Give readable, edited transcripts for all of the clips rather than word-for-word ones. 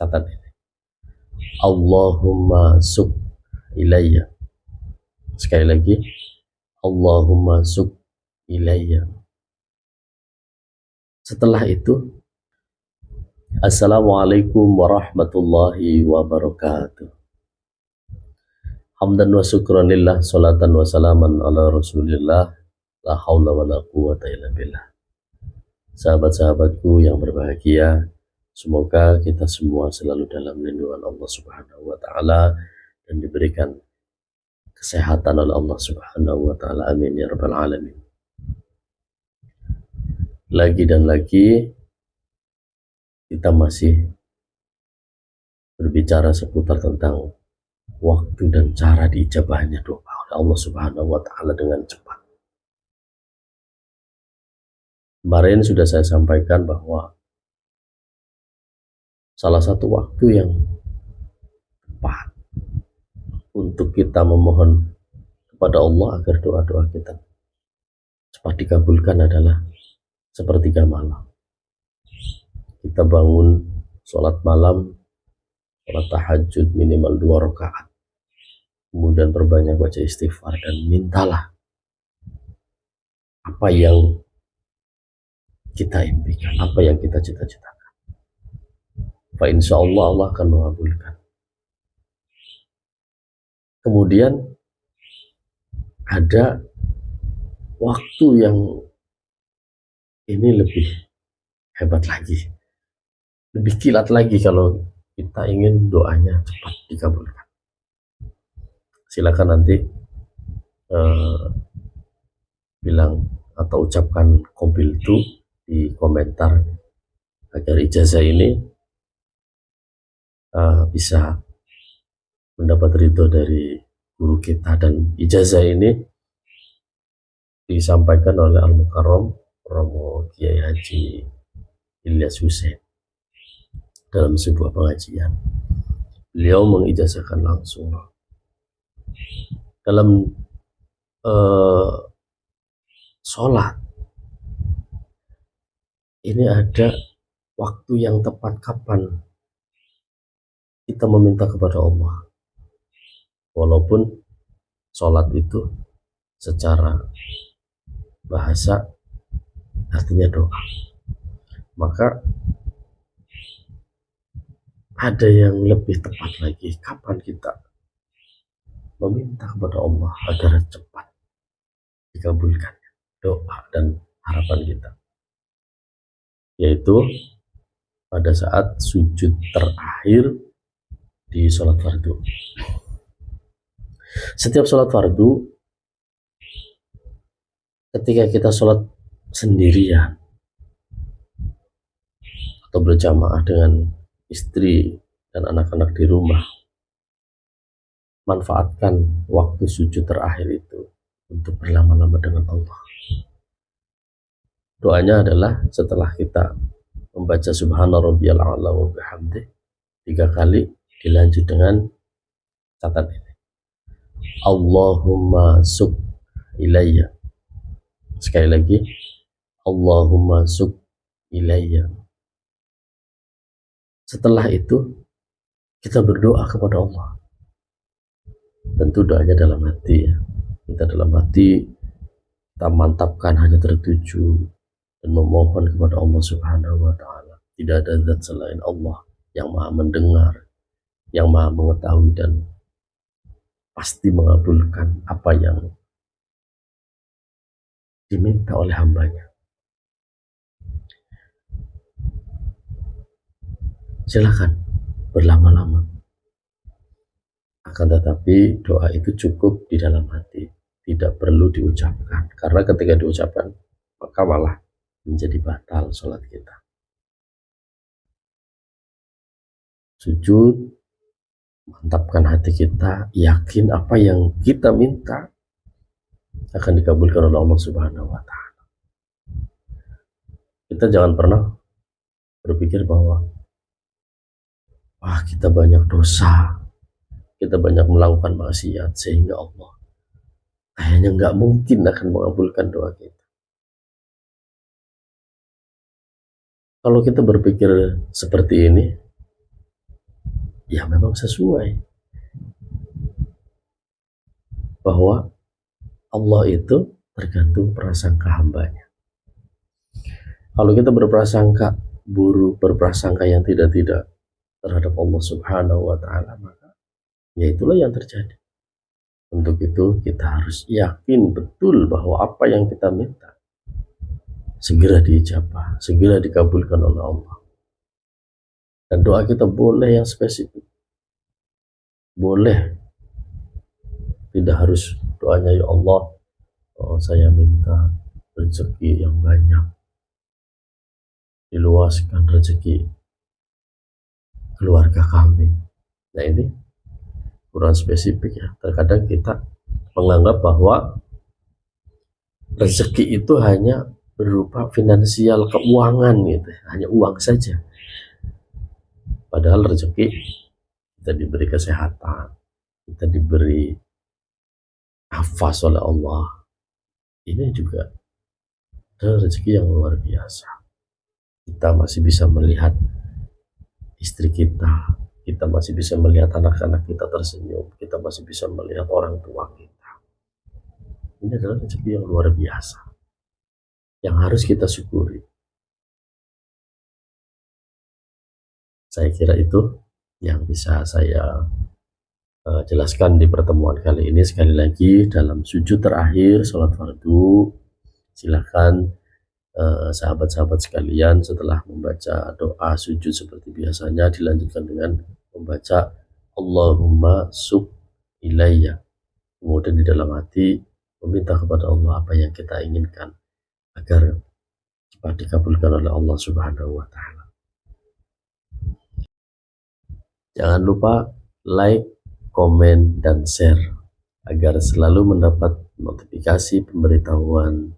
Catat ini. Allahumma suk ilayya. Sekali lagi. Allahumma suk ilayya. Setelah itu, Assalamualaikum warahmatullahi wabarakatuh. Hamdan wa syukran lillah, salatan wa salaman ala rasulillah, la hawla wa la quwata illa billah. Sahabat-sahabatku yang berbahagia, semoga kita semua selalu dalam lindungan Allah Subhanahu wa ta'ala dan diberikan kesehatan oleh Allah Subhanahu wa ta'ala. Amin ya rabbal alamin. Lagi dan lagi kita masih berbicara seputar tentang waktu dan cara diijabahnya doa oleh Allah Subhanahu wa ta'ala dengan cepat. Kemarin sudah saya sampaikan bahwa salah satu waktu yang tepat untuk kita memohon kepada Allah agar doa-doa kita cepat dikabulkan adalah sepertiga malam. Kita bangun sholat malam, sholat tahajud minimal 2 rakaat, kemudian perbanyak baca istighfar dan mintalah apa yang kita impikan, apa yang kita cita-citakan. Fa insya Allah Allah akan mengabulkan. Kemudian ada waktu yang ini lebih hebat lagi, lebih kilat lagi kalau kita ingin doanya cepat dikabulkan. Silakan nanti bilang atau ucapkan qabiltu di komentar agar ijazah ini bisa mendapat ridho dari guru kita, dan ijazah ini disampaikan oleh Al-Mukarram Romo Kiai Haji Ilyas Hussein dalam sebuah pengajian. Beliau mengijazahkan langsung dalam sholat ini ada waktu yang tepat kapan kita meminta kepada Allah, walaupun sholat itu secara bahasa artinya doa, maka ada yang lebih tepat lagi kapan kita meminta kepada Allah agar cepat dikabulkan doa dan harapan kita, yaitu pada saat sujud terakhir di sholat fardu. Setiap sholat fardu, ketika kita sholat sendirian atau berjamaah dengan istri dan anak-anak di rumah, manfaatkan waktu sujud terakhir itu untuk berlama-lama dengan Allah. Doanya adalah setelah kita membaca subhana rabbiyal a'la wa bihamdih 3 kali, dilanjut dengan catat ini. Allahumma suk ilayya. Sekali lagi, Allahumma suk ilayya. Setelah itu kita berdoa kepada Allah. Tentu doanya dalam hati ya. Kita dalam hati, kita mantapkan hanya tertuju dan memohon kepada Allah Subhanahu wa ta'ala. Tidak ada zat selain Allah yang maha mendengar, yang maha mengetahui dan pasti mengabulkan apa yang diminta oleh hambanya. Silakan berlama-lama, akan tetapi doa itu cukup di dalam hati, tidak perlu diucapkan, karena ketika diucapkan maka malah menjadi batal sholat kita. Sujud, mantapkan hati kita, yakin apa yang kita minta akan dikabulkan oleh Allah Subhanahu wa ta'ala. Kita jangan pernah berpikir bahwa wah, kita banyak dosa, kita banyak melakukan maksiat sehingga Allah kayaknya nggak mungkin akan mengabulkan doa kita. Kalau kita berpikir seperti ini, ya memang sesuai bahwa Allah itu tergantung prasangka hambanya. Kalau kita berprasangka buruk, berprasangka yang tidak-tidak terhadap Allah Subhanahu wa Ta'ala, maka ya itulah yang terjadi. Untuk itu, kita harus yakin betul bahwa apa yang kita minta segera diijabah, segera dikabulkan oleh Allah. Dan doa kita boleh yang spesifik, boleh, tidak harus doanya ya Allah, oh, saya minta rezeki yang banyak, diluaskan rezeki keluarga kami. Nah, ini kurang spesifik ya. Terkadang kita menganggap bahwa rezeki itu hanya berupa finansial, keuangan gitu, hanya uang saja. Padahal rezeki kita diberi kesehatan, kita diberi hafaz oleh Allah. Ini juga adalah rezeki yang luar biasa. Kita masih bisa melihat istri kita masih bisa melihat anak-anak kita tersenyum, kita masih bisa melihat orang tua kita. Ini adalah rezeki yang luar biasa, yang harus kita syukuri. Saya kira itu yang bisa saya jelaskan di pertemuan kali ini. Sekali lagi, dalam sujud terakhir sholat fardu, silakan sahabat-sahabat sekalian setelah membaca doa sujud seperti biasanya dilanjutkan dengan membaca Allahumma sub ilayya, kemudian di dalam hati meminta kepada Allah apa yang kita inginkan agar cepat dikabulkan oleh Allah Subhanahu wa Ta'ala. Jangan lupa like, komen, dan share agar selalu mendapat notifikasi pemberitahuan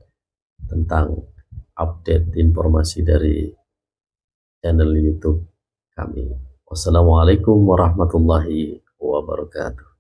tentang update informasi dari channel YouTube kami. Wassalamualaikum warahmatullahi wabarakatuh.